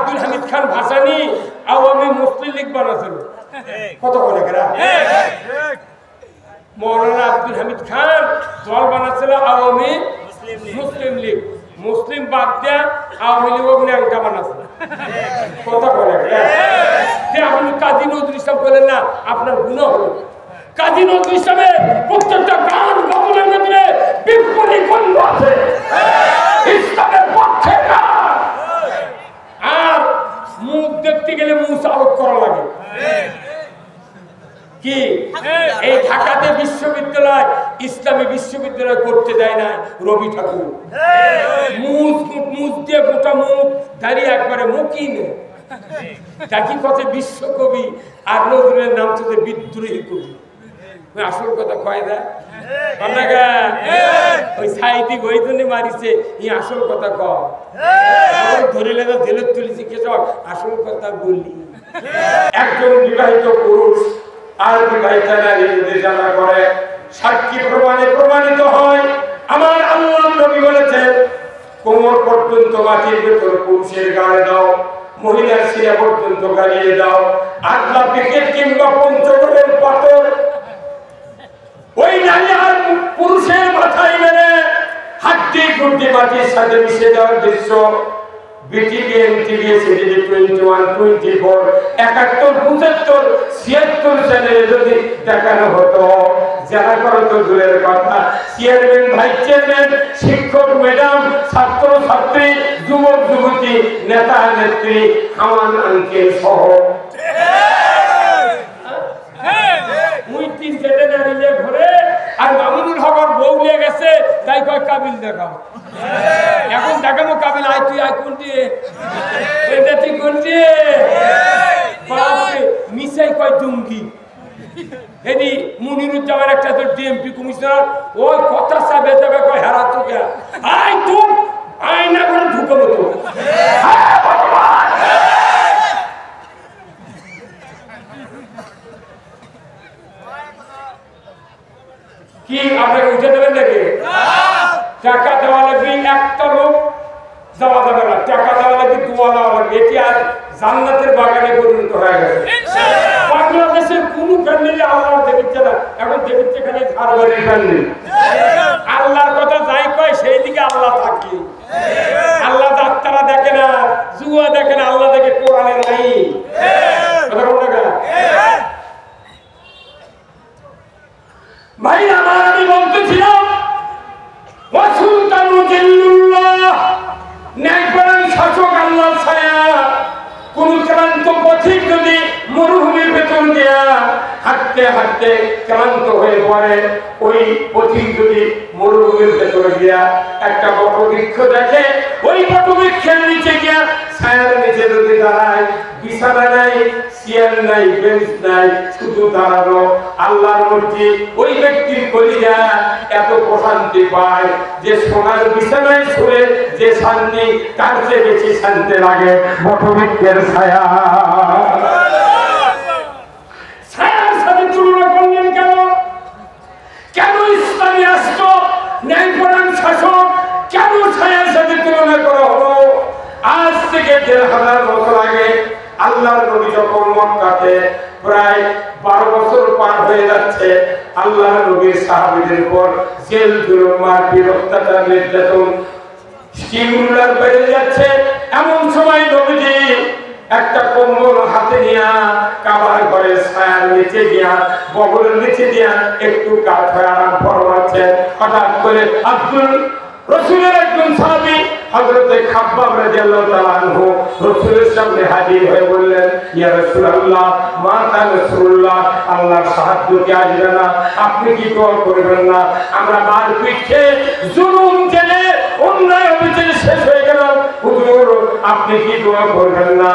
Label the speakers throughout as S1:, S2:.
S1: আব্দুল হামিদ খান ভাসানী আওয়ামী মুসলিম লীগ বানাছিল কত করে মৌলানা আব্দুল হামিদ খান দল বানাচ্ছিল আওয়ামী মুসলিম লীগ মুসলিম বাদ দেয়া আওয়ামী লীগ ন্যাংটা বানাচ্ছিল কত করে আপনি কাজী নজরুল ইসলাম বলেন না আপনার গুনাহ হলো কাজী নজরুল ইসলামের প্রত্যেকটা গান গজলের মধ্যে বিপ্লবী গন্ধ আছে ইসলামের পক্ষে আর মুখ দেখতে গেলে মুখ আলোক করা লাগে কি এই ঢাকাতে বিশ্ববিদ্যালয় ইসলামী বিশ্ববিদ্যালয় করতে দেয় না রবি ঠাকুর মুখ দিয়ে গোটা মুখ দাঁড়িয়ে একবারে মুখই নেই জাতি কথা বিশ্বকবি আর নজরুলের নাম তো বিদ্রোহী কবি আসল কথা কয় না ওই সাইদি গইতনে মারিছে ই আসল কথা কয় ধরে লেগে জেলে তুলেছি কেসব আসল কথা বলি একজন বিবাহিত পুরুষ আর বিবাহিতা নারী যদি জানা করে সাক্ষী প্রমাণে প্রমাণিত হয় আমার আল্লাহ নবী বলেছেন কোমর পর্যন্ত মাটির ভেতর পুরুষের গায়ে দাও মহিলার শিরা পর্যন্ত গাড়িয়ে দাও আল্লাহ পিকেট কিংবা পঞ্চগড়ের পাথর ওই নারী আর পুরুষের মাথায় মেরে হাড্ডি গুড্ডি মাটির সাথে মিশে যাওয়ার দৃশ্য বিটিভি এনটিভি সিটিভি 21 24 71 75 76 চ্যানেলে যদি দেখানো হতো যারা করতো দূরের কথা চেয়ারম্যান ভাইস চেয়ারম্যান শিক্ষক ম্যাডাম ছাত্র ছাত্রী যুবক যুবতী নেতা নেত্রী আমার আঙ্কেল সহ মুই তিন চারটে নারীলে ঘরে আর মামুনুল হকর বউ নিয়ে গেছে তাই কয় কাবিল দেখাও এখন দেখাবো কাবিল আয় তুই আয় কোনটি এটা তুই কোনটি মিশাই কয় জঙ্গি এদি মুনিরুজ্জামান একটা তোর ডিএমপি কমিশনার ওই কথা চাবে যাবে কয় হেরা তোকে আয় তুই আয় না করে ঢুকে মতো কি আপনাকে উঠে দেবেন নাকি টাকা দেওয়া লাগবে একটা লোক যাওয়া যাবে না টাকা দেওয়া লাগবে দোয়া দেওয়া লাগবে এটি আর জান্নাতের বাগানে পরিণত হয়ে গেছে বাংলাদেশের কোন ফ্যামিলি আল্লাহ দেখিচ্ছে না এখন দেখিচ্ছে খালি ধারবাড়ির ফ্যামিলি আল্লাহর কথা যাই কয় সেই দিকে আল্লাহ থাকে আল্লাহ ডাক্তারা দেখে না জুয়া দেখে না আল্লাহ দেখে কোরআনে নাই কথা বলতে গেলে ভাই আমার আমি বলতেছিলাম শাসক আল্লাহ ছায়া কোন ক্লান্ত পথিক যদি মরুভূমির ভেতর দিয়া হাঁটতে হাঁটতে ক্লান্ত হয়ে পড়ে ওই পথিক যদি মরুভূমির ভেতর গিয়া একটা বটবৃক্ষ দেখে ওই বটবৃক্ষের নিচে গিয়া ছায়ার নিচে যদি দাঁড়ায় বিছানা নাই চেয়ার নাই বেঞ্চ নাই শুধু দাঁড়ানো আল্লাহর মসজিদ ওই ব্যক্তির কলিজা এত প্রশান্তি পায় যে সোনার বিছানায় শুয়ে যে শান্তি তার চেয়ে বেশি শান্তি লাগে বটবৃক্ষের ছায়া ছায়ার সাথে তুলনা করলেন কেন কেন ইসলামী রাষ্ট্র ন্যায়পরায়ণ শাসক কেন ছায়ার সাথে তুলনা করা হলো আজ থেকে ১,৫০০ বছর আগে আল্লাহর নবী যখন মক্কাতে প্রায় 12 বছর পার হয়ে যাচ্ছে আল্লাহর নবীর সাহাবীদের উপর জেল জুলুম মারপিট অত্যাচার নির্যাতন স্টিমুলার বেড়ে যাচ্ছে এমন সময় নবীজি একটা কম্বল হাতে নিয়ে কাবার ঘরের ছায়ার নিচে গিয়া বগলের নিচে দিয়া একটু কাঠ হয়ে আরাম ফরমাচ্ছেন হঠাৎ করে আব্দুল রাসূলের একজন সাহাবী হযরতে খাব্বাব রাদিয়াল্লাহু তাআলা আনহু রাসূলের সামনে হাজির হয়ে বললেন ইয়া রাসূলুল্লাহ মা তা রাসূলুল্লাহ আল্লাহর সাহায্য কি আসবে না আপনি কি দোয়া করবেন না আমরা মারপিট খেয়ে জুলুম জেলে অন্যায় অবিচার শেষ হয়ে গেল হুজুর আপনি কি দোয়া করবেন না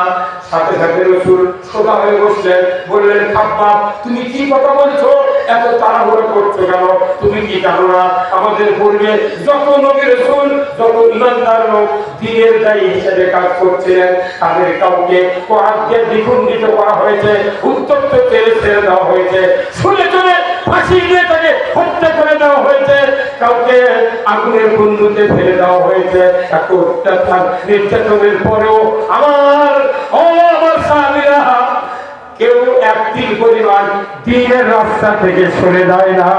S1: সাথে সাথে রাসূল সোজা হয়ে বসলেন বললেন খাব্বাব তুমি কি কথা বলছো এত তাড়াহুড়ো করছো কেন তুমি কি জানো না আমাদের পূর্বে যত নবী রাসূল যত ইমানদার লোক দ্বীনের দায়ী হিসেবে কাজ করছিলেন তাদের কাউকে করাত দিয়ে দ্বিখণ্ডিত করা হয়েছে উত্তপ্ত তেলে ছেড়ে দেওয়া হয়েছে শুনে চলে ফাঁসি দিয়ে তাকে হত্যা করে দেওয়া হয়েছে কাউকে আগুনের বন্ধুতে ফেলে দেওয়া হয়েছে এত অত্যাচার নির্যাতনের পরেও আমার তিল পরিমাণ দিনের রাস্তা থেকে সরে যায় না।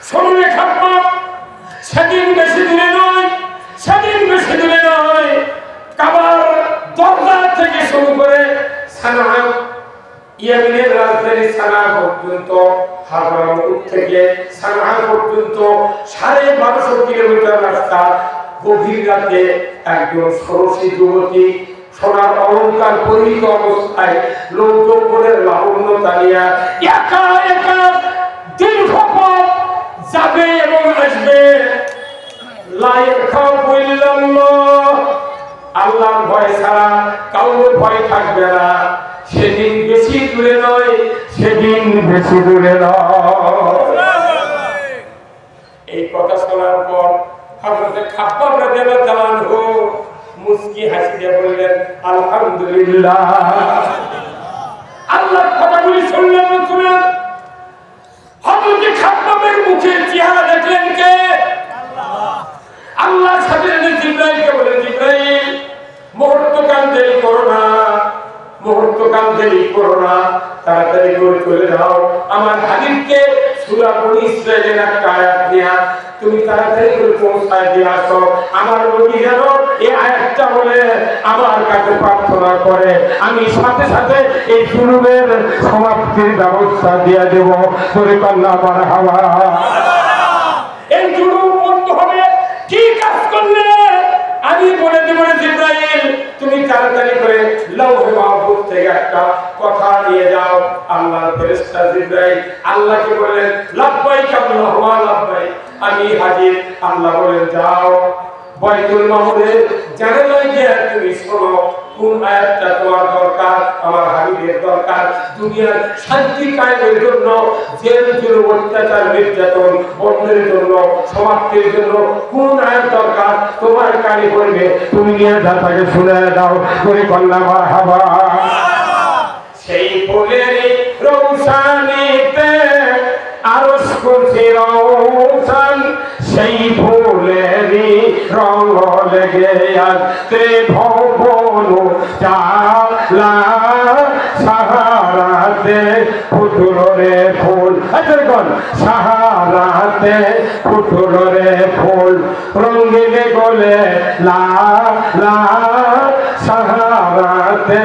S1: শুনুনে খাপ্পা সেদিন বেশি দূরে নয়, সেদিন বেশি দূরে নয়, কাবার দরজা থেকে শুরু করে সানা, ইয়েমেনের রাজধানী সানা পর্যন্ত, হাজারাবাদ থেকে সানা পর্যন্ত 1250 কিলোমিটার রাস্তা। গভীর রাতে একজন ষোড়শী যুবতী সোনার অলঙ্কার পরিহিত অবস্থায় লোকজনের লাবণ্য তালিয়া একা একা দীর্ঘ পথ যাবে এবং আসবে। আল্লাহর ভয় ছাড়া কাউর ভয় থাকবে না। সেদিন বেশি দূরে নয়, সেদিন বেশি দূরে নয়। এই কথা শোনার পর হযরত খাব্বাব রাদিয়াল্লাহু আনহু মুস্কি হাসি দিয়ে বললেন আলহামদুলিল্লাহ। আল্লাহর কথাগুলি শুনলেন রাসূল। হযরত খাব্বাবের মুখের চেহারা দেখলেন কে? আল্লাহ। আল্লাহ সাথে জিবরাইলকে বলেন, জিবরাইল মুহূর্তকাল দেরি করো না, মুহূর্তকাল দেরি করো না, তাড়াতাড়ি করে চলে যাও আমার হাবিবকে সূরা বনী ইসরাঈলের একটা আয়াত নিয়ে তুমি তাড়াতাড়ি করে পৌঁছায় দিয়ে আসো। আমার নবী যেন এই আয়াতটা বলে আমার কাছে প্রার্থনা করে, আমি সাথে সাথে এই জুলুমের সমাপ্তির ব্যবস্থা দিয়ে দেব। করে কন্যা মারহাবা। এই জুলুম বন্ধ হবে কি কাজ করলে আমি বলে দেব জিবরাইল, তুমি তাড়াতাড়ি করে লৌহে মাহফুজ থেকে একটা কথা নিয়ে যাও। আল্লাহর ফেরেশতা জিবরাইল আল্লাহকে বললেন লাব্বাইক আল্লাহুম্মা লাব্বাইক, আমি হাজির। আল্লাহ বলেন যাও বাইতুল মামুরের জানালায় গিয়ে তুমি শোনো কোন আয়াতটা তোমার দরকার, আমার হাবিবের দরকার। দুনিয়ার শান্তি কায়েমের জন্য, জেল জুলুম অত্যাচার নির্যাতন বন্ধের জন্য, সমাপ্তির জন্য কোন আয়াত দরকার তোমার কানে পড়বে, তুমি নিয়ে যা তাকে শুনে দাও। করে কন্যা মারহাবা। সেই ফুলের রৌশানিতে আরশ কুরসি রৌশন, সেই ফুলেরই রং লেগে আসছে ভবন চালা সাহারাতে ফুটলো রে ফুল। সাহারাতে ফুটলো রে ফুল, রঙিন গোলে লা লা সাহারাতে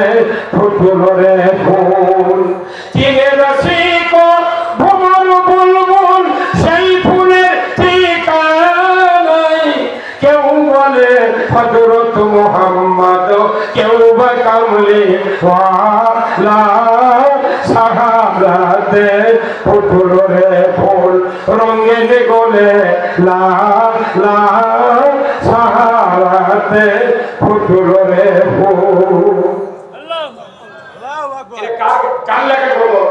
S1: ফুটলো রে ফুল। চিনের রসিক ভ্রমর বুলবুল, সেই ফুলের ঠিকানাই। কেউ বলে হযরত মুহাম্মদ, কেউ বা কামলি ওয়ালা সাহারাতে ফুটলো রে ফুল, রঙিন গোলে লা লা সাহারাতে ফুটলো রে ফুল। কার লেখা বলো?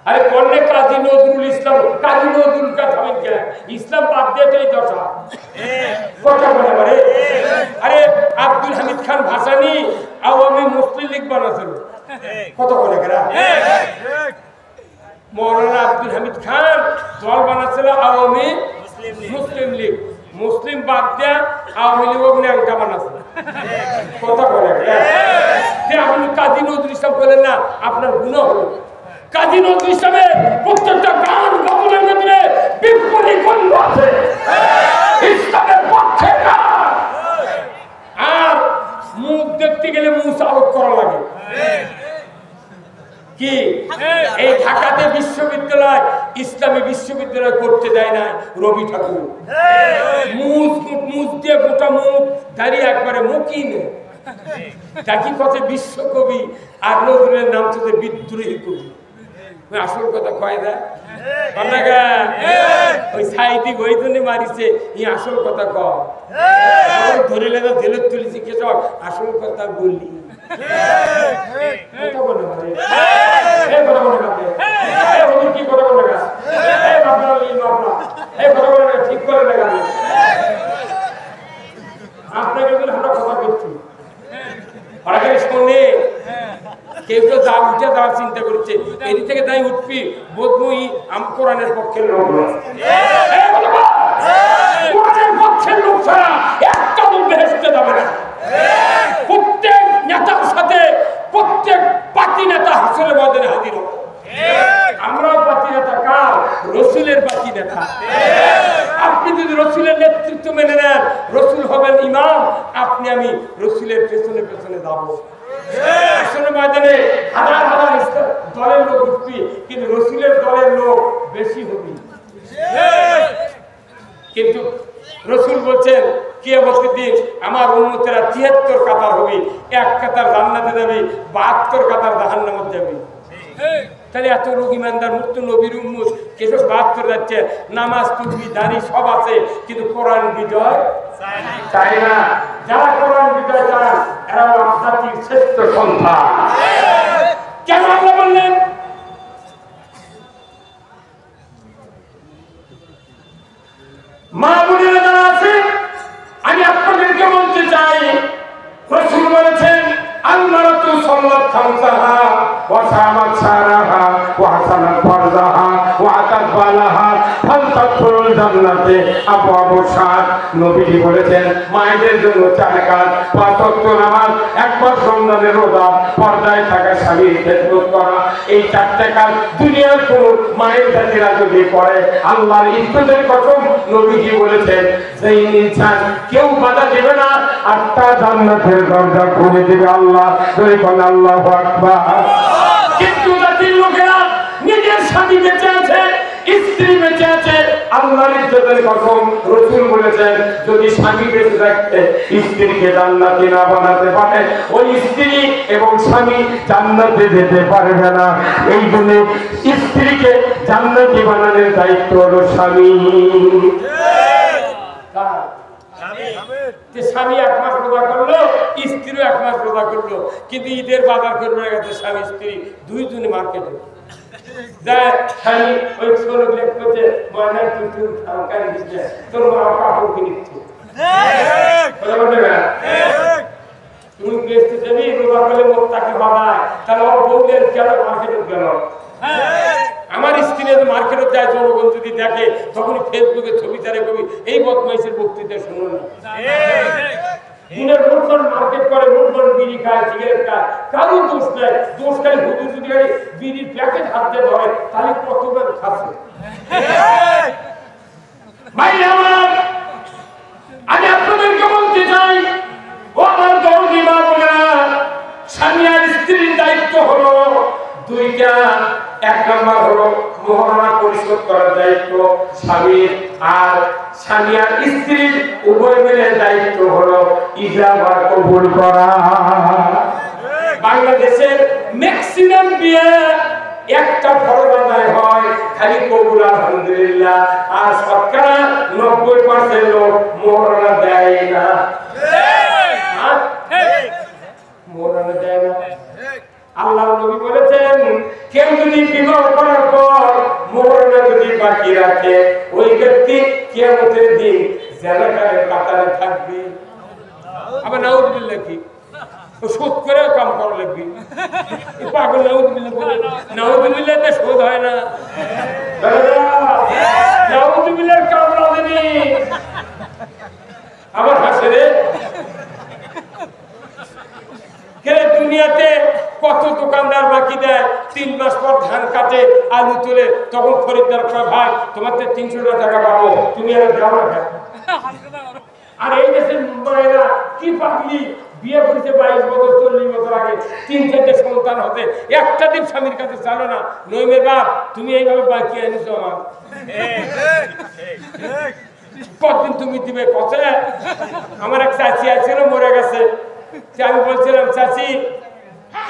S1: আরে কন্যা কাজী নজরুল ইসলাম, কাজী নজরুল কা থামেন কে? ইসলাম বাদ দিয়ে তো এই দশা কথা বলে পারে। আরে আব্দুল হামিদ খান ভাসানী আওয়ামী মুসলিম লীগ বানাছিল, কত বলে কেরা? মৌলানা আব্দুল হামিদ খান দল বানাচ্ছিল আওয়ামী মুসলিম লীগ, মুসলিম বাদ দিয়ে আওয়ামী লীগ ন্যাংটা বানাচ্ছে, কথা বলে। আপনি কাজী নজরুল ইসলাম বলেন না, আপনার গুনাহ হলো। কাজী নজরুল ইসলামের প্রত্যেকটা গান গজলের মধ্যে বিপ্লবী গন্ধ আছে, ইসলামের পক্ষে গান। আর মুখ দেখতে গেলে মুখ আলোক করা লাগে কি? এই ঢাকাতে বিশ্ববিদ্যালয়, ইসলামী বিশ্ববিদ্যালয় করতে দেয় না রবি ঠাকুর। মুখ দিয়ে গোটা মুখ দাঁড়িয়ে একবারে মুখই নেই। ডাকি কথা বিশ্বকবি, আর নজরুলের নাম তো বিদ্রোহী কবি। আসল কথা কয় না ওই সাইদি ওই জন্য মারিছে, ই আসল কথা কয় ধরে লেগে জেলে তুলেছি কেসব আসল কথা বললি। কি কথা বলে ঠিক করে লেখা আপনাকে আমরা কথা করছি, শোনে কেউ কেউ যা উঠে যাওয়ার চিন্তা করছে, এদিক থেকে তাই উঠবি বোধময়ী কোরআনের পক্ষের লোক, পক্ষের লোক ছাড়া একটা বেহেশতে যাবে না। আপনি আমি রসুলের পেছনে পেছনে যাবো। আসলে ময়দানে হাজার হাজার দলের লোক উঠবি, কিন্তু রসুলের দলের লোক বেশি হবি। কিন্তু রসুল বলছেন কিয়ামতের দিন আমার উম্মতেরা ৭৩ কাতার হবে, এক কাতার জান্নাতে যাবে, ৭২ কাতার জাহান্নামে যাবে। তাহলে এত লোক ইমানদার মুক্ত নবীর উম্মত কেসব ৭২ যাচ্ছে, নামাজ টুপি দাড়ি সব আছে, কিন্তু কোরআন বিজয় চায় না। যারা কোরআন বিজয় চান এরা জাতির শ্রেষ্ঠ সন্তান। কেন আল্লাহ বললেন? মা বোনেরা যারা আছে, আমি আপনাদেরকে বলতে চাই, রাসূল বলেছেন আল-মারাতু সাল্লাত খামসাহা ওয়া সামাত শারাহা ওয়া হাসানাত ফারজাহা ওয়া আতাত বালাহা ফালতাদখুলুল জান্নাতে আবওয়াবুশ শাদ। নবীজি বলেছেন মায়েদের জন্য 4 কাজ: 5 ওয়াক্ত নামাজ, একবার রমজানের রোজা, পর্দায় থাকা স্বামীর খেদমত করা। এই 4টা কাজ দুনিয়ার কোন মায়ের জাতিরা যদি করে, আল্লাহর ইজ্জতের কসম নবীজি বলেছেন সেই ইনসান কেউ বাধা দেবে না, 8টা জান্নাতের দরজা খুলে দেবে আল্লাহ। আল্লাহু আকবার। কিন্তু জাতির লোকেরা নিজের স্বামী বেঁচে আছে, স্ত্রী বেঁচে আছে, আল্লাহর ইজ্জতের কসম রাসূল বলেছেন যদি স্বামী বেঁচে থাকতে স্ত্রীকে জান্নাতি না বানাতে পারে, ওই স্ত্রী এবং স্বামী জান্নাতে যেতে পারবে না। এই জন্য স্ত্রীকে জান্নাতি বানানোর দায়িত্ব হলো স্বামী। স্বামী 1 মাস রোজা করলো, স্ত্রীও 1 মাস রোজা করলো, কিন্তু ঈদের বাজার করবে গেছে স্বামী স্ত্রী দুইজনে মার্কেটে যায়। স্বামী ওই ছোট লেখ করছে ময়না তুই সরকারি দিচ্ছে, তোর মা কাপড় কিনেছে, তুমি বেচতে যাবি, রোজা করলে মোট তাকে বাবায়, তাহলে ওর বউদের কেন মার্কেটে গেল? আমার স্ত্রী মার্কেটে যায়, জনগণ যদি দেখে তখনই ফেসবুকে ছবি ছাড়ে কবি এই বদমাইশের বক্তৃতা শুনো না। দিনের মুঠোফোন মার্কেট করে, মুঠোফোন বিড়ি খায়, সিগারেট খায়, কারো দোষ নেই। দোষ খাই হুজুর যদি বিড়ির প্যাকেট হাতে ধরে তাহলে কতবার খাচ্ছে। ভাই আমার, আমি আপনাদেরকে বলতে চাই, ও আমার দরদি মা বোনেরা, স্বামী আর স্ত্রীর দায়িত্ব হলো 2টা। 1 নম্বর হলো মোহরানা পরিশোধ করার দায়িত্ব স্বামীর, আর স্বামী আর স্ত্রীর উভয় মিলে দায়িত্ব হলো ইজাবা কবুল করা। বাংলাদেশের ম্যাক্সিমাম বিয়ে একটা ফরজ আদায় হয় খালি কবুল আলহামদুলিল্লাহ, আর শতকরা 90% লোক মোহরানা দেয় না। মোহরানা দেয় না। আল্লাহর নবী বলেছেন কেউ যদি বিবাহ করার পর মোহরানা যদি বাকি রাখে, ওই ব্যক্তি কিয়ামতের দিন জান্নাতের কাতারে থাকবে। আবার নাউযুবিল্লাহ, কি শোধ করে কাম করা লাগবে? পাগল নাউযুবিল্লাহ বলে, নাউযুবিল্লাহ তে শোধ হয় না। নাউযুবিল্লাহর কাম লাগেনি। আবার হাসে রে। দুনিয়াতে কত দোকানদার বাকি দেয়, 3 মাস পর ধান কাটে, আলু তোলে, তখন খরিদ্দার কয় ভাই তোমার 300 টাকা পাবো, তুমি আর দাও না। আর এই দেশের মায়েরা কি পাগলি, বিয়ে করেছে 22 বছর 40 বছর আগে, 3-4টে সন্তান হতে, একটা দিন স্বামীর কাছে চালো না, নইমের বাপ তুমি এইভাবে বাকি এনেছো আমার, কতদিন তুমি দিবে? কত আমার এক চাচি আছে মরে গেছে, আমি বলছিলাম চাচি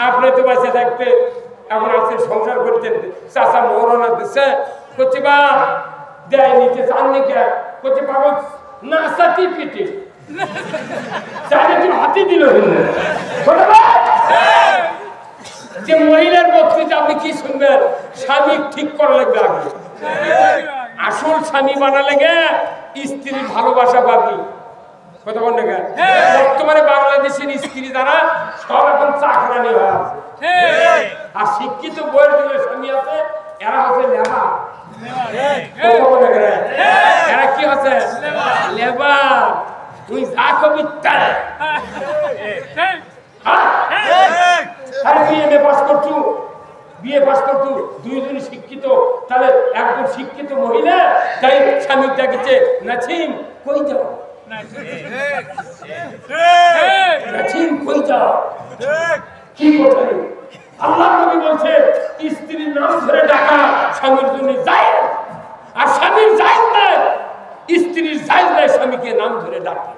S1: আপনি তো বাঁচে থাকতে এখন আছেন, সংসার করতেন, চাচা মোহরানা দিচ্ছে, করছে বা দেয় নিচে চাননি কে, করছে বাবা না চাতি পিঠে চাইলে তুমি হাতি দিল। যে মহিলার বক্তৃতা আপনি কি শুনবেন? স্বামী ঠিক করা লাগবে আগে, আসল স্বামী বানালে গে স্ত্রীর ভালোবাসা পাবি। কথা বল না, বর্তমানে বাংলাদেশের স্ত্রী দ্বারা সব এখন চাকরানি হয়ে আছে, আর শিক্ষিত বইয়ের দিকে স্বামী আছে, এরা হচ্ছে লেবা। এরা কি হচ্ছে? লেবা। তুই যা কবি তাই বিএ পাস করছু, বিএ পাস করছু, দুইজনই শিক্ষিত, তাহলে একজন শিক্ষিত মহিলা তাই স্বামী ডাকেছে নাছিম কই যাও, কি কোথায় আল্লাহ নবী বলছে স্ত্রীর নাম ধরে ডাকা স্বামীর জন্য জায়েজ, আর স্বামীর জায়েজ নাই, স্ত্রীর জায়েজ নাই স্বামীকে নাম ধরে ডাকে।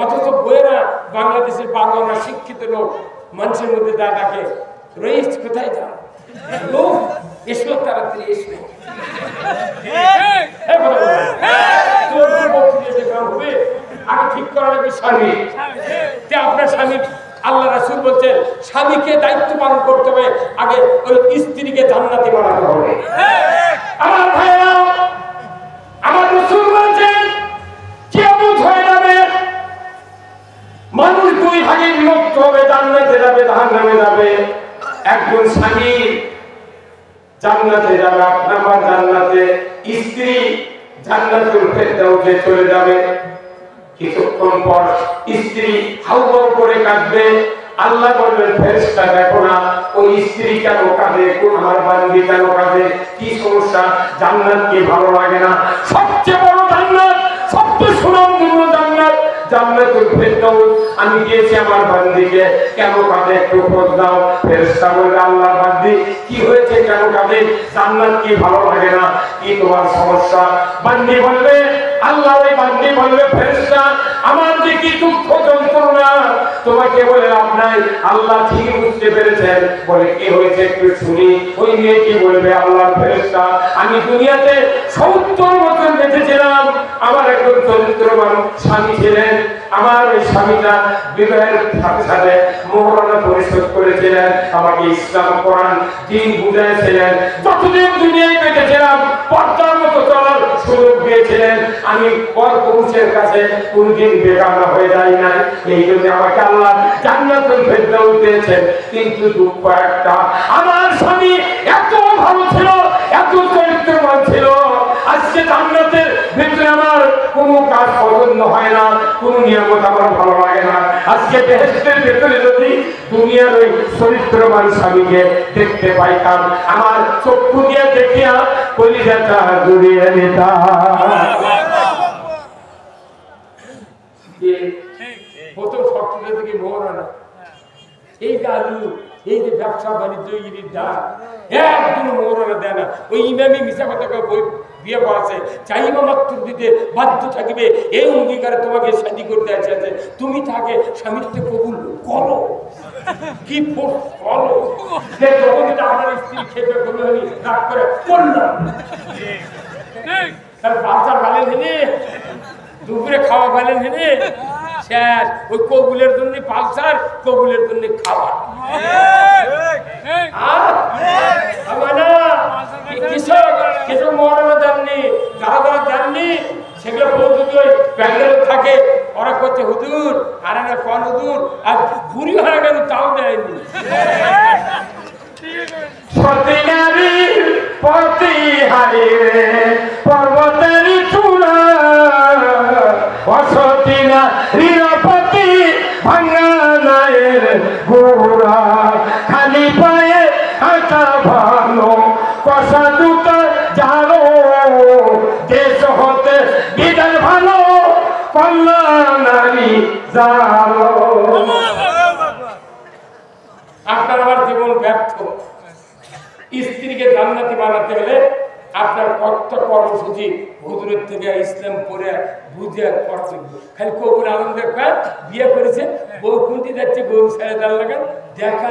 S1: অথচ বইয়েরা বাংলাদেশের বাংলা শিক্ষিত লোক মানুষের মধ্যে দা ডাকে, রইস কোথায় যাও, লোক এসো তাড়াতাড়ি এসো। আগে ঠিক করা লাগবে স্বামী। আপনার স্বামীর আল্লাহ রাসূল বলছেন স্বামীকে দায়িত্ব পালন করতে হবে, আগে ওই স্ত্রীকে জান্নাতি বানাতে হবে। আমার ভাইরা, আমার রাসূল বলছেন কিয়ামত হয়ে যাবে, মানুষ দুই ভাগে বিভক্ত হবে, জান্নাতে যাবে জাহান্নামে যাবে। একজন স্বামী জান্নাতে যাবে, এক নাম্বার জান্নাতে, স্ত্রী জান্নাতুল ফেরদাউসে চলে যাবে। কিছুক্ষণ পর স্ত্রী হাউমাউ করে কাঁদবে, আল্লাহ বলবেন ফেরেশতা দেখো না ওই স্ত্রী কেন কাঁদে, আমার বান্দি কেন কাঁদে, কি সমস্যা, জান্নাত কি ভালো লাগে না? সবচেয়ে বড় জান্নাত, সবচেয়ে সুনামপূর্ণ জান্নাত জান্নাতুল ফেরদাউস, আমি দিয়েছি আমার বান্দিকে, কেন কাঁদে একটু খোঁজ দাও। ফেরেশতা বলবে আল্লাহর বান্দি কি হয়েছে, কেন কাঁদে, জান্নাত কি ভালো লাগে না, কি তোমার সমস্যা? বান্দি বলবে আল্লাহ, ওই বান্দি বলবে ফেরেশতা আমার যে কি দুঃখ যন্ত্রণা, তোমাকে বলে লাভ নাই। আল্লাহ ঠিক বুঝতে পেরেছেন, বলে কি হয়েছে একটু শুনি। ওই মেয়ে কি বলবে আল্লাহর ফেরেশতা আমি দুনিয়াতে 70 বছর বেঁচেছিলাম, আমার একজন চরিত্রবান স্বামী ছিলেন, আমার ওই স্বামীটা বিবাহের সাথে সাথে মোহরানা পরিশোধ করেছিলেন, আমাকে ইসলাম কোরআন দিন বুঝাইছিলেন, যতদিন দুনিয়ায় বেঁচেছিলাম পর্দার মতো চলার সুযোগ দিয়েছিলেন, আমি পর পুরুষের কাছে কোনদিন বেগানা হয়ে যাই নাই। এই জন্য আমাকে আল্লাহ জান্নাতুল ফেরদাউস দিয়েছেন। কিন্তু দুঃখ একটা, আমার স্বামী এত ভালো ছিল, এত চরিত্রবান ছিল, আজকে জান্নাতের ভিতরে আমার কোনো কাজ পছন্দ হয় না, কোনো নিয়ামত আমার ভালো লাগে না। আজকে বেহেশতের ভিতরে যদি দুনিয়ার ওই চরিত্রবান স্বামীকে দেখতে পাইতাম, আমার চক্ষু দিয়ে দেখিয়া কলিজাটা জুড়িয়ে নিতাম। প্রথম শর্তটা থেকে মোহরানা, এই যে আলু, এই যে ব্যবসা বাণিজ্য একদিন মোহরানা দেয় না। ওই ইমামি মিশা কথা বই বিয়ে করাছে, চাই মাত্র দিতে বাধ্য থাকবে, এই অঙ্গীকারে তোমাকে শাদী করতে আছে, তুমি তাকে স্বামীত্ব কবুল করো, কি করো, আপনার স্ত্রী খেতে করলে রাগ করে করলাম, বাচ্চার ভালেন হেনে দুপুরে খাওয়া ভালেন হেনে শেষ, ওই কবুলের জন্য পালসার, কবুলের জন্য খাওয়া। কৃষক মহারানা দেননি, যারা যারা দেননি সেগুলো যদি ওই প্যান্ডেল থাকে, ওরা করছে হুজুর আর না কন হুজুর, আর বুড়ি হয়ে গেল তাও দেয়নি। পর্বতের চূড়া অসতিনা রিরপতি ভাঙা নায়ের গোড়া, খালি পায়ে হাঁটা ভালো কষা দুটো জানো, দেশ হতে বিদায় ভালো কল্যাণ নারী জানো। আপনার আমার জীবন ব্যর্থ। স্ত্রীকে জান্নাতি বানাতে হলে আপনার কত কর্মসূচি হুজুরের থেকে ইসলাম পড়ে বুঝে করতে, খালি কবুল আনন্দের কাজ বিয়ে করেছে, বউ কুন্তি যাচ্ছে গরু ছেড়ে দেওয়ার লাগান দেখা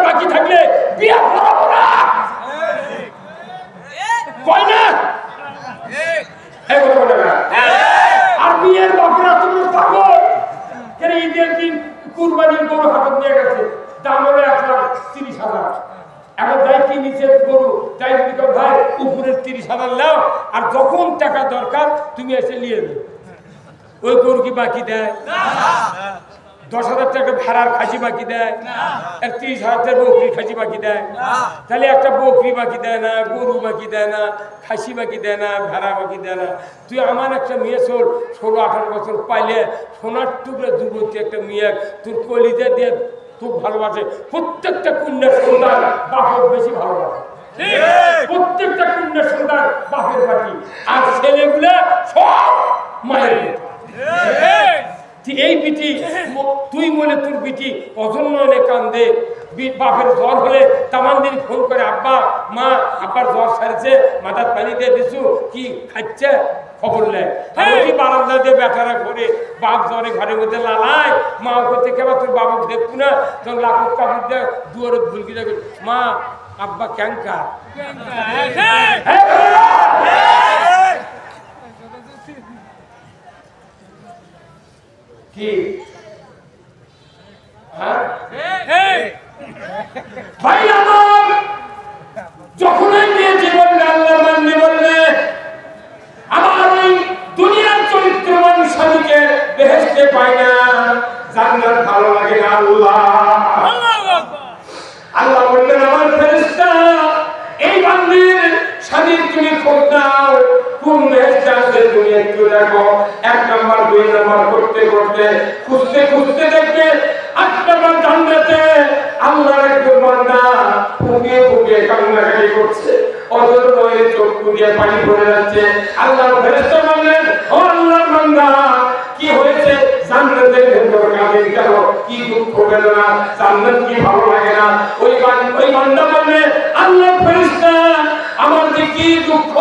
S1: বাকি থাকলে বিয়ে করাবো না, কয় না? আর বিয়ের বাপরা তুমি পাগল, ঈদের দিন কুরবানির গরু হাটত নিয়ে গেছে, দাম হলো 1,30,000, এখন যাই কি নিচে গরু যাই ভাই উপরের 30,000 নাও, আর যখন টাকা দরকার তুমি এসে নিয়ে নেবে। ওই গরু কি বাকি দেয়? 10,000 টাকা ভাড়ার খাসি বাকি দেয়, 30,000 টাকা বকরি খাসি বাকি দেয়, তাহলে একটা বকরি বাকি দেয় না, গরু বাকি দেয় না, খাসি বাকি দেয় না, ভেড়া বাকি দেয় না। তুই আমার একটা মেয়ে 16-18 বছর পাইলে সোনার টুকরা যুবতী একটা মেয়ে তোর কলিজা দিয়ে খুব ভালোবাসে। প্রত্যেকটা কন্যা সন্তান বাপের বেশি ভালোবাসে, প্রত্যেকটা কন্যা সন্তান বাপের বাকি, আর ছেলেগুলা সব মায়ের। এই বিটি তুই মনে তোর বিটি অজন্মনে কান্দে, বাপের জ্বর হলে তামান দিন ফোন করে আব্বা মা আব্বার জ্বর সারছে, মাথার পানি দিয়ে দিছু, কি খাচ্ছে খবর নেয়। কি বারান্দা দিয়ে বেটারা ঘরে বাপ জ্বরে ঘরের মধ্যে লালায়, মা ওকে থেকে আবার তোর বাবুক দেখবো না, তোর লাকুর কাপড় দিয়ে দুয়ারে ভুলকি যাবে, মা আব্বা ক্যাঙ্কা কি ভাই আমার যখনই নিয়ে জীবন আল্লাহ মানবে বললে আমার ওই দুনিয়ার চরিত্রবান স্বামীকে বেহেশতে পাই না, জান্নাত ভালো লাগে না। আল্লাহ বললেন আমার ফেরেশতা এই বান্দির স্বামীর তুমি খোঁজ নাও, কোন বেহেশতে আছে তুমি একটু দেখো। 1 নাম্বার 2 নাম্বার করতে করতে খুঁজতে খুঁজতে দেখবে 8 নাম্বার জান্নাতে আল্লাহর একজন বান্দা ফুঁপিয়ে ফুঁপিয়ে কান্নাকাটি করছে, অজর নয় চক্ষু দিয়ে পানি পড়ে যাচ্ছে। আল্লাহর ফেরেশতা বললেন ও আল্লাহর বান্দা কি হয়েছে, জান্নাতের ভেতর কাঁদেন কেন, কি দুঃখ বেদনা, জান্নাত কি ভালো লাগে না? ওই বান্দা বললে আল্লাহর ফেরেশতা আমার যে কি দুঃখ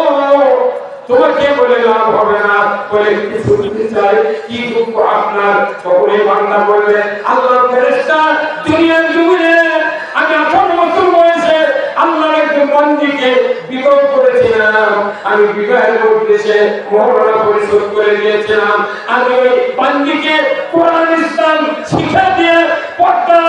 S1: তোমাকে বলে লাভ হবে না, বলে কিছু দিতে চাই, কি দুঃখ আপনার? সকলে বান্দা বলবে আল্লাহর ফেরেশতা দুনিয়ার জমিনে আমি 18 বছর বয়সে আল্লাহর একজন বান্দীকে বিবাহ করেছিলাম, আমি বিবাহের উদ্দেশ্যে মহরনা পরিশোধ করে দিয়েছিলাম, আমি ওই বান্দীকে কোরআন ইসলাম শিক্ষা দিয়ে পর্দা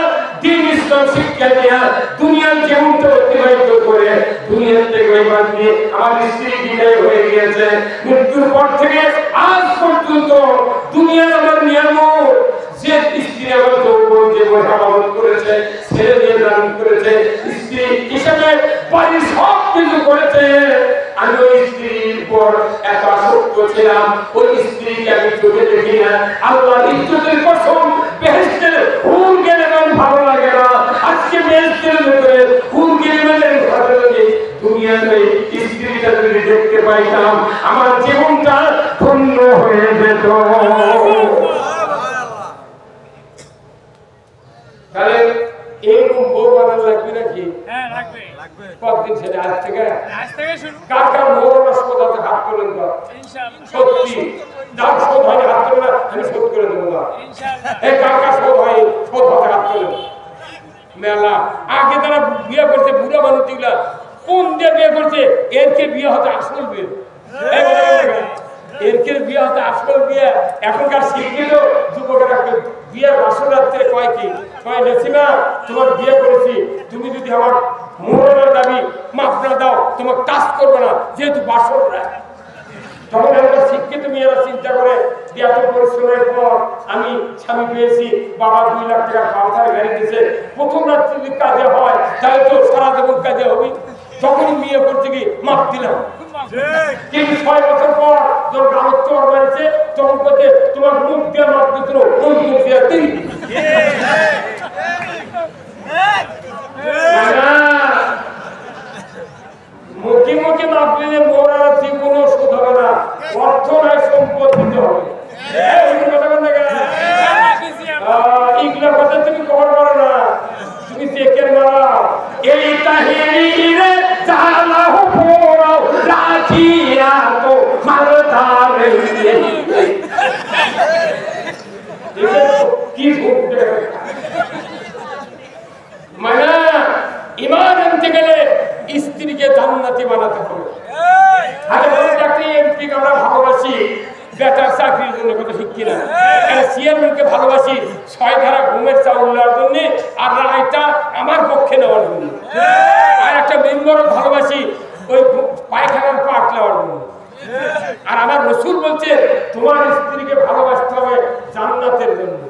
S1: দিন ইসলাম শিক্ষা দিয়ে দুনিয়ার জীবনটা অতিবাহিত করে দুনিয়া থেকে ওই বান্দী আমার স্ত্রী বিদায় হয়ে গিয়েছে। মৃত্যুর পর থেকে আজ পর্যন্ত দুনিয়ার আমার নিয়ামত যে স্ত্রী আমার যৌবন জীবন হেফাজত করেছে, ছেড়ে দিয়ে দান করেছে, স্ত্রী হিসেবে বাড়ির সব কিছু করেছে, আমি ওই স্ত্রীর উপর এত আসক্ত ছিলাম, ওই স্ত্রীকে আমি চোখে দেখি না। আল্লাহ ইজ্জতের কসম বেহেশতের হুর গেলে আমার ভালো লাগে না, আজকে বেহেশতের ভেতরে হুর গেলে ভালো লাগে। দুনিয়ার এই স্ত্রীটা যদি দেখতে পাইতাম আমার জীবনটা ধন্য হয়ে যেত। তাহলে এরকম বউ বানানো লাগবে নাকি? হ্যাঁ লাগবে, লাগবে। কতদিন ছেলে আজ থেকে শুরু। কার কার মরণ আসপদাতে হাত তোলেন তো ইনশাআল্লাহ। সত্যি যার শোধ হয় হাত তোলে না, আমি শোধ করে দেবো না ইনশাআল্লাহ। এই কার কার শোধ হয়, শোধ হতে হাত তোলেন। মেলা আগে তারা বিয়ে করতে বুড়া মানুষগুলা কোন দিয়ে বিয়ে করছে, এরকে বিয়ে হতে আসল বিয়ে, এরকে বিয়ে হতে আসল বিয়ে। এখনকার শিক্ষিত যুবকেরা বিয়ের বাসর রাত্রে কয় কি কয়, নেসিমা তোমার বিয়ে করেছি, তুমি যদি আমার মোহরের দাবি মাফ না দাও তোমাকে কাজ করবে না, যেহেতু বাসর রাত। তখন আমরা শিক্ষিত মেয়েরা চিন্তা করে এত পরিশ্রমের পর আমি স্বামী পেয়েছি, বাবা 2 লাখ টাকা মাথায় গাড়ি দিয়েছে, প্রথম রাত্রি যদি কাজে হয় তাহলে তো সারা জীবন কাজে হবে। যখনই বিয়ে করতে গিয়ে মাপ দিলাম, কিন্তু 6 বছর পর যখন গামত্ব বাড়িছে তখন করতে তোমার মুখ দিয়ে মাপ দিচ্ছিল, অন্তর দিয়ে 3 মুখে মুখে মাপ দিলে মোরা জীবনও শোধ হবে না, অর্থ নয় সম্পদ দিতে হবে। এইগুলোর কথা তুমি কবর করো না, তুমি চেকের মারা এই তাহিরে জালাহু পোরাও রাখিয়া তো মারতারে কি ঘটবে। মানে ঈমান আনতে গেলে স্ত্রীকে জান্নাতি বানাতে হবে। আগে বড় চাকরি এমপি আমরা ভালোবাসি বেটার চাকরির জন্য, কথা ঠিক কিনা? চেয়ারম্যানকে ভালোবাসি 6 ধারা ঘুমের চাউল নেওয়ার জন্য আর রায়টা আমার পক্ষে নেওয়ার জন্য, আর একটা মেম্বারও ভালোবাসি ওই পায়খানার পাট নেওয়ার জন্য। আর আমার রাসূল বলছে তোমার স্ত্রীকে ভালোবাসতে হবে জান্নাতের জন্য।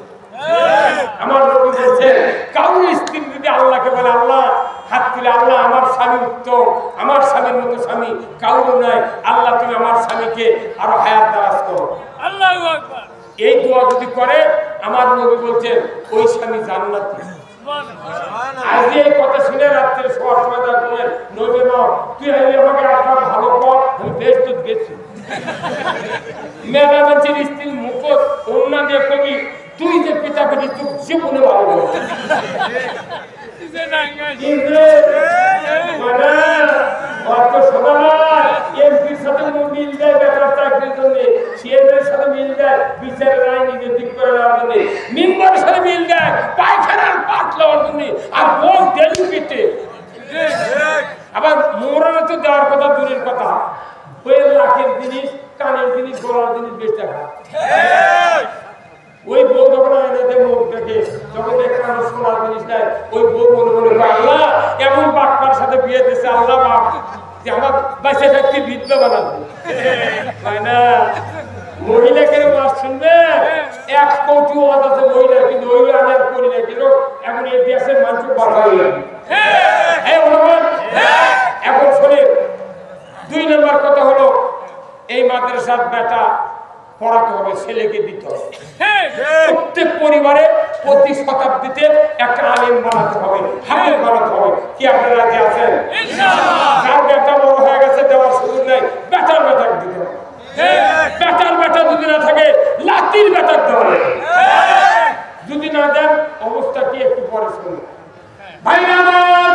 S1: আমার নবী বলছেন কাউর স্ত্রী যদি আল্লাহকে বলে আল্লাহ হাত তুলে আল্লাহ আমার স্বামী উত্তম, আমার স্বামীর মতো স্বামী কাউর নাই, আল্লাহ তুমি আমার স্বামীকে আরো হায়াত দারাজ করো, আল্লাহু আকবার, এই দোয়া যদি করে আমার নবী বলছেন ওই স্বামী জান্নাতি। আজ এই কথা শুনে রাত্রে শোয়ার সময় বলেন নবী তুই আমাকে আপনার ভালো কর, আমি বেশ তো গেছি মেলা মানুষের স্ত্রীর মুখত অন্য দিয়ে কবি তুই যে পিতা পিটি তুই জীবনে ভালো বল এমপির সাথে মিল যায় বেকার চাকরির জন্য, সিএমের সাথে মিল যায় বিচারের রায় নিজে ঠিক করে দেওয়ার জন্য, মেম্বারের সাথে মিল যায় পায়খানার পাট লওয়ার জন্য, আর বল ডেলি পিটে। আবার মোহরানা তো দেওয়ার কথা দূরের কথা, বইয়ের লাখের জিনিস কানের জিনিস গলার জিনিস বেঁচে খায়। ওই বউ যখন এনে মুখ দেখে যখন কানে সোনার জিনিস দেয় ওই বউ মনে মনে আল্লাহ এমন বাক্কার সাথে বিয়ে দিচ্ছে, আল্লাহ বাপ আমার বাচ্চা থাকতে বিধবা বানাবে তাই না। মহিলা কেন মাছ শুনবে 1 কোটি ওয়াজ আছে মহিলা, কিন্তু ওই আমি আর করি না, কিন্তু এখন ইতিহাসের মানুষ বাধা হয়ে যাবে। এখন শোনে 2 নম্বর কথা হলো এই মাদ্রাসার বেটা পড়াতে হবে, ছেলেকে দিতে হবে। প্রত্যেক পরিবারে প্রতি শতাব্দীতে একটা আলেম বানাতে হবে, হাফেজ বানাতে হবে। কি আপনারা রাজি আছেন? যার বেটা বড় হয়ে গেছে দেওয়ার সুযোগ নেই, বেটার বেটাকে দিতে হবে। বেটার বেটা যদি না থাকে লাতির বেটার দেওয়া হবে। যদি না দেন অবস্থা কি একটু পরে শুনুন ভাইরা আমার।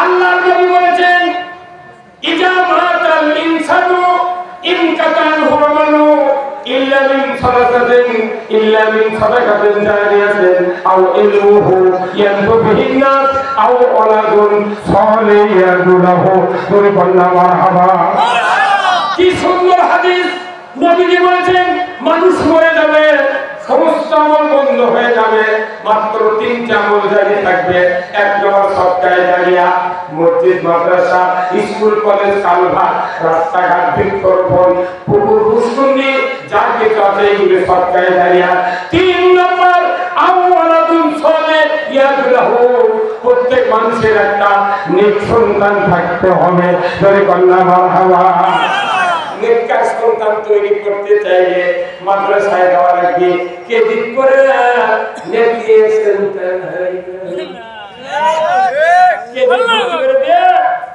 S1: আল্লাহর নবী বলেছেন ইজা মাতাল ইনসানু ইনকাতানহু আমালু ইল্লা মিন সাদাকাতিন ইল্লা মিন সাদাকাতিন জারিয়াতিন আও ইলমুহু ইয়ানফুবিহিন নাস আও ওয়ালাদুন সালিহুন ইয়াদুলাহু সুবহানাল্লাহ মারহাবা। কি সুন্দর হাদিস! নবীজি বলেছেন মানুষ মরে যাবে, সমস্ত আমল বন্ধ হয়ে যাবে, মাত্র 3টা আমল জারি থাকবে। 1 নম্বর সদকায়ে জারিয়া, মসজিদ মাদ্রাসা স্কুল কলেজ কালভার্ট রাস্তাঘাট বৃক্ষরোপণ পুকুর পুষ্করণী যা কিছু আছে এগুলো সদকায়ে জারিয়া। 3 নম্বর আওয়ালাদুন সালিহ ইয়াদুলাহু, প্রত্যেক মানুষের একটা নেক সন্তান থাকতে হবে। জয় কন্যা মারহাবা। নেককার সন্তান তৈরি করতে চাইলে মাদ্রাসায় দেওয়া লাগবে কেজি করে নেকিয়ে সন্তান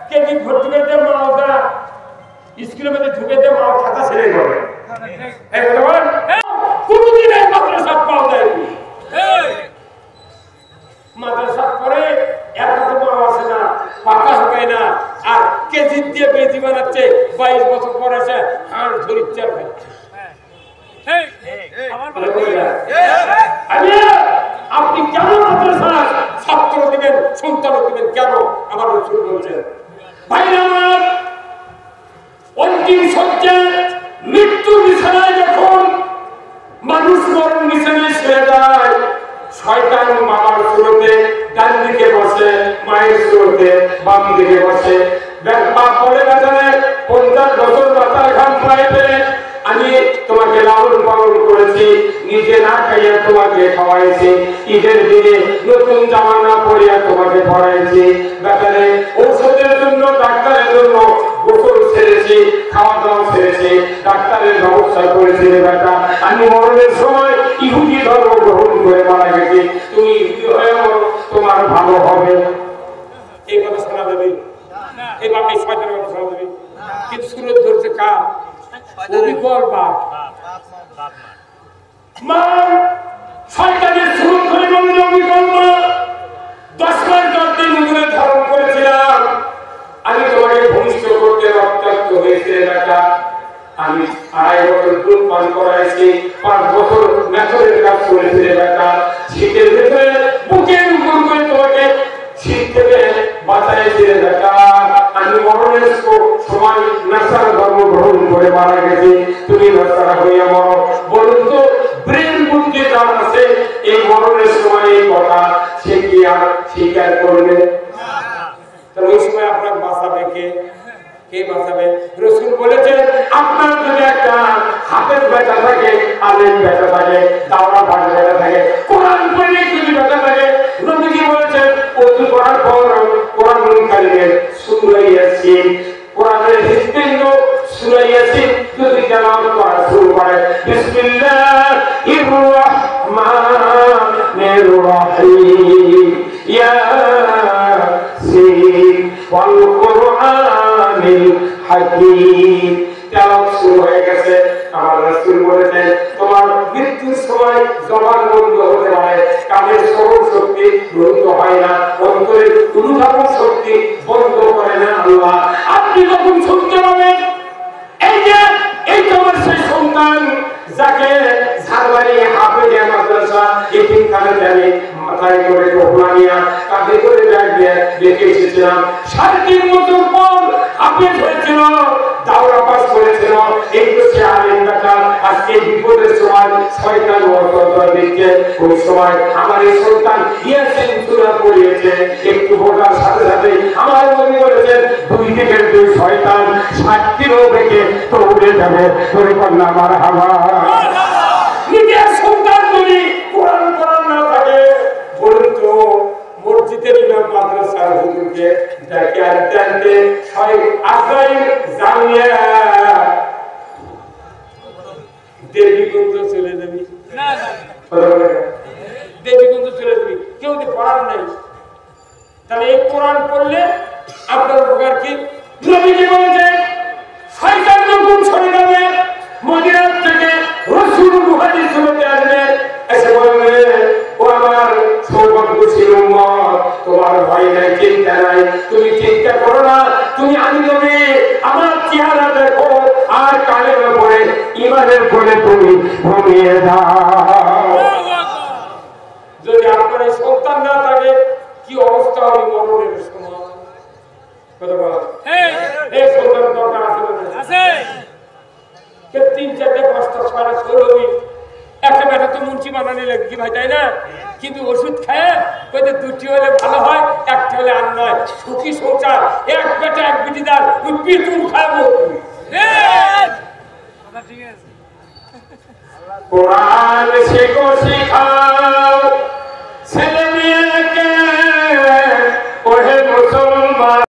S1: কেজি ভর্তি করে দিয়ে মাওটা স্কুলের মধ্যে ঢুকে দিয়ে মাও খাতা ছেড়ে করে কোনদিন এই মাদ্রাসা পাওয়া যায়নি। মাদ্রাসা করে এর কাছে মাও আসে না, পাকা হয় না, আর কেজি দিয়ে বেজি বানাচ্ছে। 22 বছর পর এসে হাড় ধরি চার খাচ্ছে। আপনি কেন মাদ্রাসার ছাত্র দিবেন, সন্তান দিবেন কেন? আমার রাসূল বলছেন ভাইরা আমার, অন্তিম শয্যায় মৃত্যু বিছানায় যখন মানুষ মরণ বিছানায় শুয়ে যায়, শয়তান বাবার সুরতে ডান দিকে বসে, মায়ের সুরতে বাম দিকে বসে। বাপ বলে না জানে 50 বছর মাথার ঘাম পাইবে, আমি তোমাকে লালন পালন করেছি, নিজে না খাইয়া তোমাকে খাওয়াইছি, ঈদের দিনে নতুন জামা না পরিয়া তোমাকে পরাইছি, বেচারে ঔষধের জন্য ডাক্তারের জন্য গোসল ছেড়েছি, খাওয়া দাওয়া ছেড়েছি, ডাক্তারের ব্যবস্থা করেছি। বেটা আমি মরণের সময় ইহুদি ধর্ম গ্রহণ করে মারা গেছি, তুমি ইহুদি হয়ে মরো, তোমার ভালো হবে। এই কথা শোনা যাবে? এই বাকি শয়তানের কথা শোনা যাবে? কিন্তু সুরত ধরছে কার? অভিজ্ঞর বাপ মা। শয়তানের সুরত ধরে বলল অভিজ্ঞর মা, 10 মাস 10 দিন ধরে ধারণ করেছিলাম, আমি তোমাকে ভূমিষ্ঠ করতে রক্তাক্ত হয়েছে বেটা, আমি 2.5 বছর দুধ পান করাইছি, 5 বছর মেথরের কাজ করেছি বেটা, শীতের ভেতরে বুকের উপর করে তোমাকে শীত থেকে বাঁচাইছি বেটা, আমি মরণের সময় নাসার ধর্ম গ্রহণ করে মারা গেছি, তুমি নাসারা হইয়া মরো। বলুন তো ব্রেন বুদ্ধি যার আছে এই মরণের সময় এই কথা সে কি আর স্বীকার করবে? তাহলে ওই সময় আপনার বাঁচাবে কে? কে বাঁচাবে? রাসূল বলেছেন আপনার যদি একটা হাফেজ বেটা থাকে, আলেম বেটা থাকে, দাওরা পাঠ বেটা থাকে, কোরআন পড়লে যদি বেটা থাকে, নবীজি বলেছেন ওযু করার পর কোরআনুল কারীমের সূরা ইয়াসিন, কোরআনের হিফজ সূরা ইয়াসিন যদি তেলাওয়াত করা শুরু করে, বিসমিল্লাহির রাহমানির রাহিম, ইয়াসিন ওয়াল কুরআনিল হাকীম, তেলাওয়াত শুরু হয়ে গেছে। আমার রাসূল বলেছেন তোমার মৃত্যুর সময় জবান বন্ধ হতে পারে, কানের শ্রবণ শক্তি বন্ধ হয় না, অন্তরের অনুধাবন শক্তি বন্ধ করে না আল্লাহ। আপনি যখন শুনতে পাবেন এই তোমার সেই সন্তান যাকে ঝাড়বাড়ি হাফেজে মাদ্রাসা এতিমখানা জানি মাথায় করে টোপলা নিয়ে কাঁধে করে ব্যাগ দিয়ে রেখে এসেছিলাম, 3.5 বছর পর হাফেজ হয়েছিল, দাওরা পাস করেছিল, এই তো সে আলেম বেটা। আজকে বিপদের সময় শয়তান ওয়াসওয়াসা দিচ্ছে, ওই সময় আমার এই সন্তান ইয়াসিন সূরা পড়িয়েছে, একটু বোঝার সাথে সাথে আমার মনে করেছে 2 দিকের 2 শয়তান 60 কিলো বেগে দৌড়ে যাবে, তোরে কন্যা মারহাবা। নিজের সন্তান যদি কোরআন পড়ান না থাকে, বলুন তো মসজিদের ইমাম মাদ্রাসার হুজুরকে ডাকে আনতে শয়খ আজরাইল জানিয়া দেবীগঞ্জ চলে যাবি না, দেবীগঞ্জ চলে যাবি, কেউ তো পড়ার নাই। তাহলে এই কোরআন পড়লে আপনার উপকার কি? নবীজি বলেছেন শয়তান যখন সরে যাবে মদিনা থেকে রাসূল মুহাজির চলে আসবে, এসে বলবে ও আমার সৌভাগ্যশীল উম্মত, তোমার ভয় নাই, চিন্তা নাই, তুমি চিন্তা করো না, তুমি আমি নবী আমার চেহারা দেখো আর কালের উপরে ঈমানের কোলে তুমি ঘুমিয়ে যাও। যদি আপনার এই সন্তান না থাকে কি অবস্থা হবে মরণের সময়? কথা বলা এই সন্তান দরকার আছে, 3, 4, 5টা 6টা ছোট হবি, একটা বেটা তো মুন্সি বানানি লাগবে ভাই, তাই না? কিন্তু ওষুধ খায় কইতে 2টি হলে ভালো হয়, 1টি হলে আর নয়। সুখী সংসার, এক বেটা এক বিটিদার, ওই পিটুন খাবো। কোরআন শেখো শিখাও ছেলে